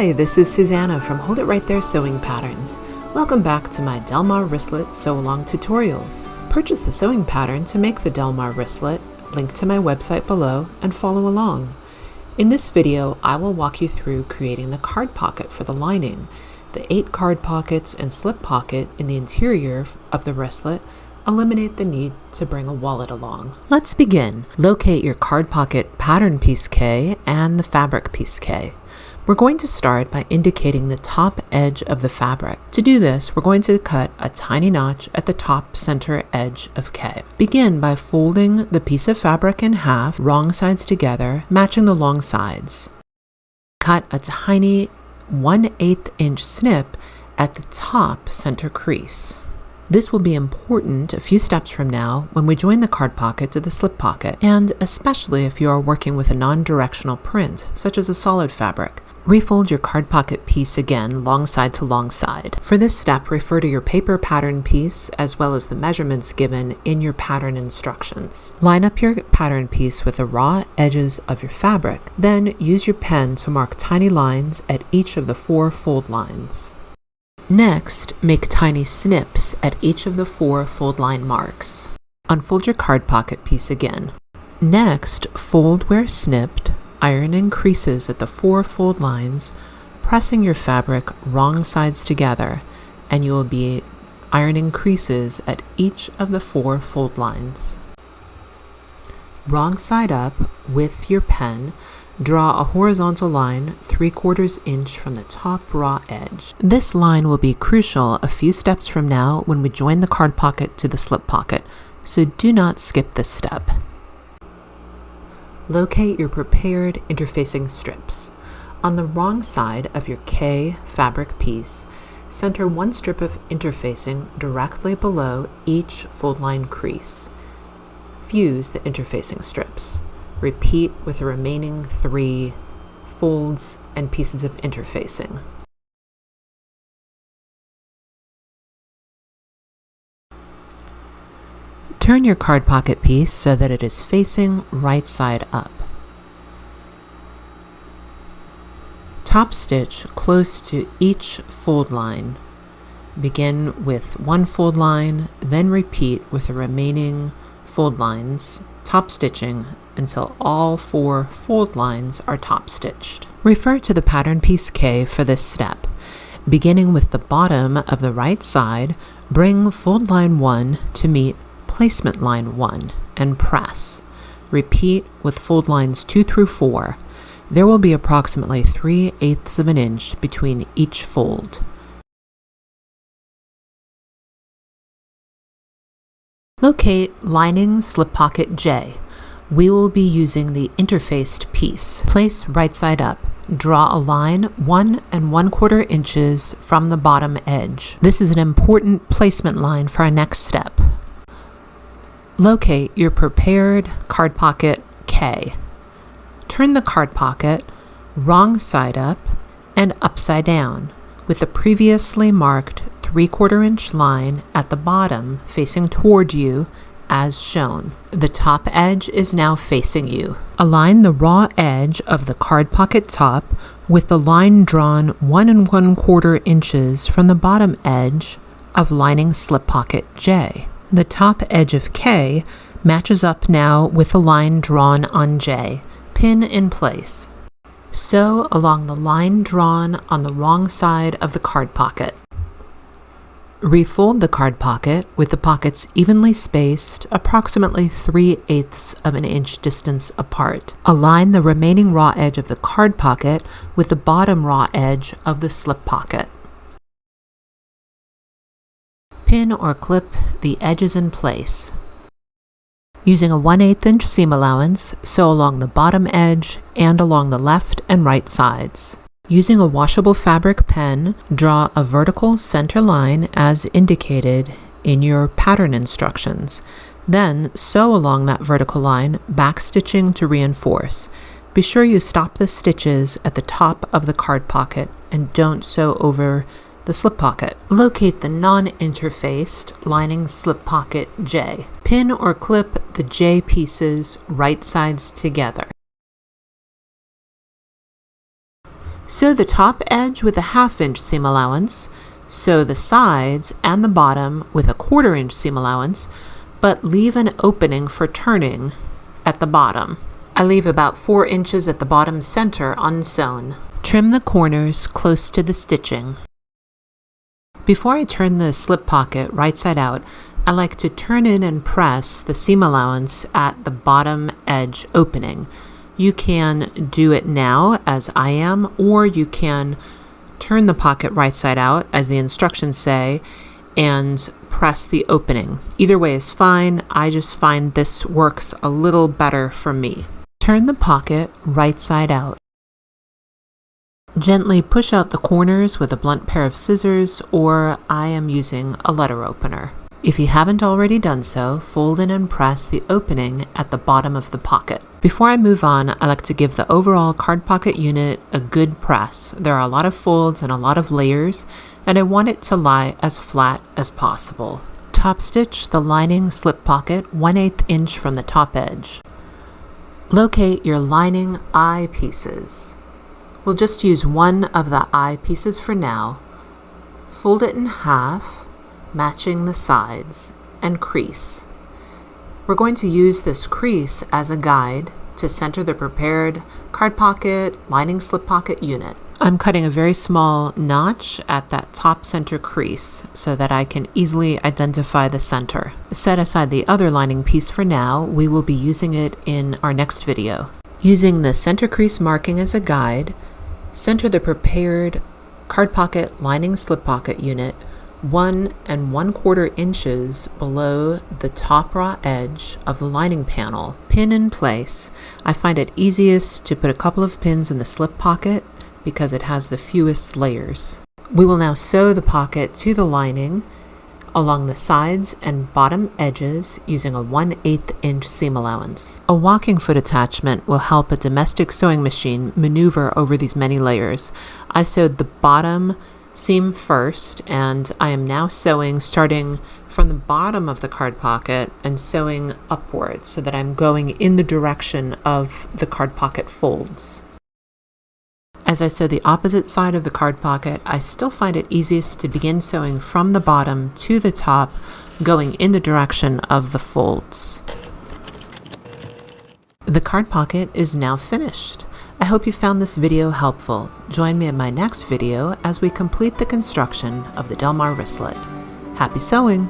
Hi, this is Susanna from Hold It Right There Sewing Patterns. Welcome back to my Delmar Wristlet Sew Along tutorials. Purchase the sewing pattern to make the Delmar Wristlet, link to my website below, and follow along. In this video, I will walk you through creating the card pocket for the lining. The 8 card pockets and slip pocket in the interior of the wristlet eliminate the need to bring a wallet along. Let's begin. Locate your card pocket pattern piece K and the fabric piece K. We're going to start by indicating the top edge of the fabric. To do this, we're going to cut a tiny notch at the top center edge of K. Begin by folding the piece of fabric in half, wrong sides together, matching the long sides. Cut a tiny 1/8 inch snip at the top center crease. This will be important a few steps from now when we join the card pocket to the slip pocket, and especially if you are working with a non-directional print, such as a solid fabric. Refold your card pocket piece again, long side to long side. For this step, refer to your paper pattern piece as well as the measurements given in your pattern instructions. Line up your pattern piece with the raw edges of your fabric, then use your pen to mark tiny lines at each of the 4 fold lines. Next, make tiny snips at each of the 4 fold line marks. Unfold your card pocket piece again. Next, fold where snipped, iron in creases at the 4 fold lines, pressing your fabric wrong sides together, and you will be ironing creases at each of the 4 fold lines. Wrong side up with your pen, draw a horizontal line 3/4 inch from the top raw edge. This line will be crucial a few steps from now when we join the card pocket to the slip pocket, so do not skip this step. Locate your prepared interfacing strips. On the wrong side of your K fabric piece, center 1 strip of interfacing directly below each fold line crease. Fuse the interfacing strips. Repeat with the remaining 3 folds and pieces of interfacing. Turn your card pocket piece so that it is facing right side up. Top stitch close to each fold line. Begin with 1 fold line, then repeat with the remaining fold lines, top stitching until all 4 fold lines are top stitched. Refer to the pattern piece K for this step. Beginning with the bottom of the right side, bring fold line 1 to meet placement line 1 and press. Repeat with fold lines 2 through 4. There will be approximately 3/8 of an inch between each fold. Locate lining slip pocket J. We will be using the interfaced piece. Place right side up. Draw a line 1 1/4 inches from the bottom edge. This is an important placement line for our next step. Locate your prepared card pocket K. Turn the card pocket wrong side up and upside down with the previously marked 3/4 inch line at the bottom facing toward you as shown. The top edge is now facing you. Align the raw edge of the card pocket top with the line drawn 1 1/4 inches from the bottom edge of lining slip pocket J. The top edge of K matches up now with the line drawn on J. Pin in place. Sew along the line drawn on the wrong side of the card pocket. Refold the card pocket with the pockets evenly spaced, approximately 3/8 of an inch distance apart. Align the remaining raw edge of the card pocket with the bottom raw edge of the slip pocket. Pin or clip the edges in place. Using a 1/8 inch seam allowance, sew along the bottom edge and along the left and right sides. Using a washable fabric pen, draw a vertical center line as indicated in your pattern instructions. Then sew along that vertical line, backstitching to reinforce. Be sure you stop the stitches at the top of the card pocket and don't sew over the slip pocket. Locate the non-interfaced lining slip pocket J. Pin or clip the J pieces right sides together. Sew the top edge with a 1/2 inch seam allowance, sew the sides and the bottom with a 1/4 inch seam allowance, but leave an opening for turning at the bottom. I leave about 4 inches at the bottom center unsewn. Trim the corners close to the stitching. Before I turn the slip pocket right side out, I like to turn in and press the seam allowance at the bottom edge opening. You can do it now as I am, or you can turn the pocket right side out as the instructions say and press the opening. Either way is fine. I just find this works a little better for me. Turn the pocket right side out. Gently push out the corners with a blunt pair of scissors, or I am using a letter opener. If you haven't already done so, fold in and press the opening at the bottom of the pocket. Before I move on, I like to give the overall card pocket unit a good press. There are a lot of folds and a lot of layers, and I want it to lie as flat as possible. Top stitch the lining slip pocket 1/8 inch from the top edge. Locate your lining eye pieces. We'll just use one of the eye pieces for now. Fold it in half, matching the sides, and crease. We're going to use this crease as a guide to center the prepared card pocket lining slip pocket unit. I'm cutting a very small notch at that top center crease so that I can easily identify the center. Set aside the other lining piece for now. We will be using it in our next video. Using the center crease marking as a guide, center the prepared card pocket lining slip pocket unit 1 1/4 inches below the top raw edge of the lining panel. Pin in place. I find it easiest to put a couple of pins in the slip pocket because it has the fewest layers. We will now sew the pocket to the lining along the sides and bottom edges using a 1/8 inch seam allowance. A walking foot attachment will help a domestic sewing machine maneuver over these many layers. I sewed the bottom seam first, and I am now sewing starting from the bottom of the card pocket and sewing upwards so that I'm going in the direction of the card pocket folds. As I sew the opposite side of the card pocket, I still find it easiest to begin sewing from the bottom to the top, going in the direction of the folds. The card pocket is now finished. I hope you found this video helpful. Join me in my next video as we complete the construction of the Delmar Wristlet. Happy sewing!